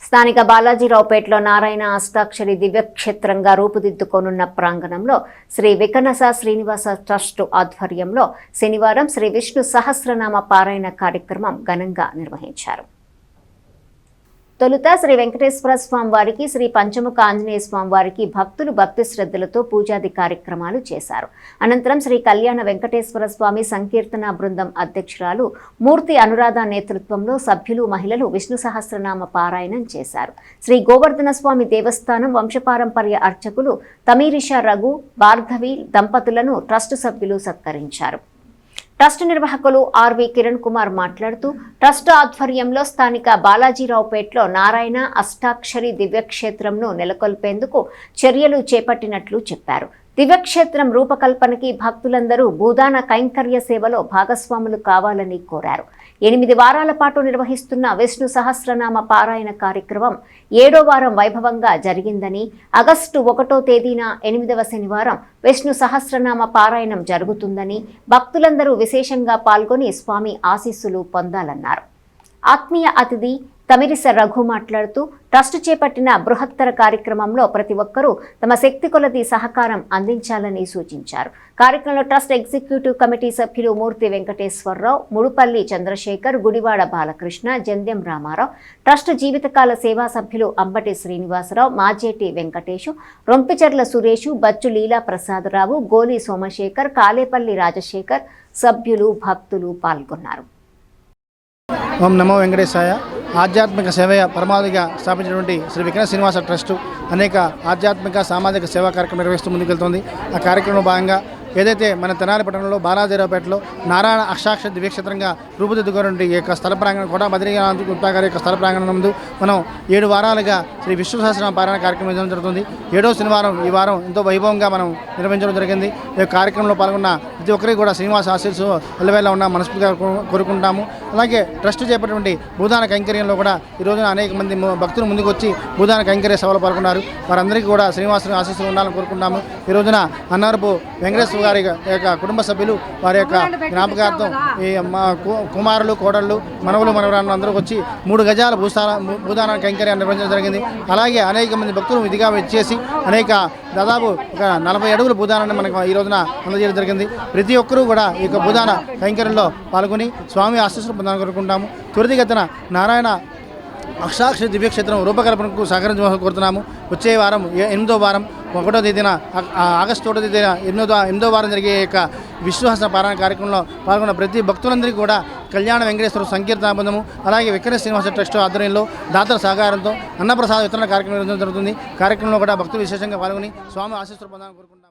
స్థానిక బాలాజీరావుపేటలో నారాయణ అష్టాక్షరి దివ్యక్షేత్రంగా రూపుదిద్దుకోనున్న ప్రాంగణంలో శ్రీ వికనస శ్రీనివాస ట్రస్ట్ ఆధ్వర్యంలో శనివారం శ్రీ విష్ణు సహస్రనామ పారాయణ కార్యక్రమం ఘనంగా నిర్వహించారు. తొలుత శ్రీ వెంకటేశ్వర స్వామి వారికి, శ్రీ పంచముఖ ఆంజనేయ స్వామి వారికి భక్తులు భక్తి శ్రద్ధలతో పూజాది కార్యక్రమాలు చేశారు. అనంతరం శ్రీ కళ్యాణ వెంకటేశ్వర స్వామి సంకీర్తన బృందం అధ్యక్షురాలు మూర్తి అనురాధ నేతృత్వంలో సభ్యులు, మహిళలు విష్ణు సహస్రనామ పారాయణం చేశారు. శ్రీ గోవర్ధన స్వామి దేవస్థానం వంశపారంపర్య అర్చకులు తమీరిష రఘు, భార్గవి దంపతులను ట్రస్ట్ సభ్యులు సత్కరించారు. ట్రస్ట్ నిర్వాహకులు ఆర్వి కిరణ్ కుమార్ మాట్లాడుతూ ట్రస్ట్ ఆధ్వర్యంలో స్థానిక బాలాజీరావుపేటలో నారాయణ అష్టాక్షరి దివ్యక్షేత్రంను నెలకొల్పేందుకు చర్యలు చేపట్టినట్లు చెప్పారు. దివ్యక్షేత్రం రూపకల్పనకి భక్తులందరూ భూదాన కైంకర్య సేవలో భాగస్వాములు కావాలని కోరారు. 8 వారాల పాటు నిర్వహిస్తున్న విష్ణు సహస్రనామ పారాయణ కార్యక్రమం 7వ వారం వైభవంగా జరిగిందని, ఆగస్టు 1వ తేదీన 8వ శనివారం విష్ణు సహస్రనామ పారాయణం జరుగుతుందని, భక్తులందరూ విశేషంగా పాల్గొని స్వామి ఆశీస్సులు పొందాలన్నారు. ఆత్మీయ అతిథి తమిరిస రఘు మాట్లాడుతూ ట్రస్ట్ చేపట్టిన బృహత్తర కార్యక్రమంలో ప్రతి ఒక్కరూ తమ శక్తి కొలది సహకారం అందించాలని సూచించారు. కార్యక్రమంలో ట్రస్ట్ ఎగ్జిక్యూటివ్ కమిటీ సభ్యులు మూర్తి వెంకటేశ్వరరావు, ముడుపల్లి చంద్రశేఖర్, గుడివాడ బాలకృష్ణ, జంధ్యం రామారావు, ట్రస్ట్ జీవితకాల సేవా సభ్యులు అంబటి శ్రీనివాసరావు, మాజేటి వెంకటేశు, రొంపిచెర్ల సురేషు, బచ్చు లీలా ప్రసాదరావు, గోలి సోమశేఖర్, కాలేపల్లి రాజశేఖర్, సభ్యులు, భక్తులు పాల్గొన్నారు. ఓం నమో వెంకటేశాయ. ఆధ్యాత్మిక సేవయ పరమావధిగా స్థాపించినటువంటి శ్రీ వికనస శ్రీనివాస ట్రస్టు అనేక ఆధ్యాత్మిక సామాజిక సేవా కార్యక్రమం నిర్వహిస్తూ ముందుకెళ్తోంది. ఆ కార్యక్రమంలో భాగంగా ఏదైతే మన తెనాలి పట్టణంలో బాలాజీరావుపేటలో నారాయణ అష్టాక్షరి దివ్యక్షేత్రంగా రూపుదిద్దుకున్నటువంటి ఈ యొక్క స్థల ప్రాంగణం కూడా బద్రీనాథ్ గుప్తా గారి యొక్క స్థల ప్రాంగణం ముందు మనం 7 వారాలుగా శ్రీ విష్ణు సహస్రనామ పారాయణ కార్యక్రమం నిర్వహించడం జరుగుతుంది. 7వ శనివారం ఈ వారం ఎంతో వైభవంగా మనం నిర్వహించడం జరిగింది. ఈ కార్యక్రమంలో పాల్గొన్న ప్రతి ఒక్కరికి కూడా శ్రీనివాస ఆశీస్సు ఎల్లవేళ ఉన్న మనస్ఫూర్తిగా కోరుకుంటాము. అలాగే ట్రస్ట్ చేపట్టినటువంటి భూదాన కైంకర్యంలో కూడా ఈ రోజున అనేక మంది భక్తులు ముందుకు వచ్చి భూదాన కైంకర్య సభలో పాల్గొన్నారు. వారందరికీ కూడా శ్రీనివాస ఆశీస్సులు ఉండాలని కోరుకుంటాము. ఈ రోజున అన్నారపు వెంకటేశ్వర గారి యొక్క కుటుంబ సభ్యులు వారి యొక్క జ్ఞాపకార్థం ఈ కుమారులు, కోడళ్ళు, మనవులు, మనవరాళ్ళు అందరూ వచ్చి 3 గజాల భూదాన కైంకర్యాన్ని నిర్వహించడం జరిగింది. అలాగే అనేక మంది భక్తులు ఇదిగా వచ్చేసి దాదాపు ఒక 40 అడుగుల భూదానాన్ని మనకు ఈ రోజున అందజేయడం జరిగింది. ప్రతి ఒక్కరూ కూడా ఈ యొక్క భూదాన కైంకర్యంలో పాల్గొని స్వామి ఆశీస్సులు పొందాలని కోరుకుంటాము. త్వరితగతిన నారాయణ అష్టాక్షరి దివ్యక్షేత్రం రూపకల్పనకు సహకరించమని కోరుతున్నాము. వచ్చే వారం 8వ వారం 1వ తేదీన ఆగస్టు 1వ తేదీన 8వ వారం జరిగే యొక్క విశ్వాస పారాయణ కార్యక్రమంలో పాల్గొన్న ప్రతి భక్తులందరికీ కూడా కళ్యాణ వెంకటేశ్వర సంకీర్తన బృందము, అలాగే వికనస శ్రీనివాస ట్రస్ట్ ఆధ్వర్యంలో దాతల సహకారంతో అన్నప్రసాద వితరణ కార్యక్రమం జరుగుతుంది. కార్యక్రమంలో కూడా భక్తులు విశేషంగా పాల్గొని స్వామి ఆశీస్సులు పొందాలని కోరుకుంటున్నాము.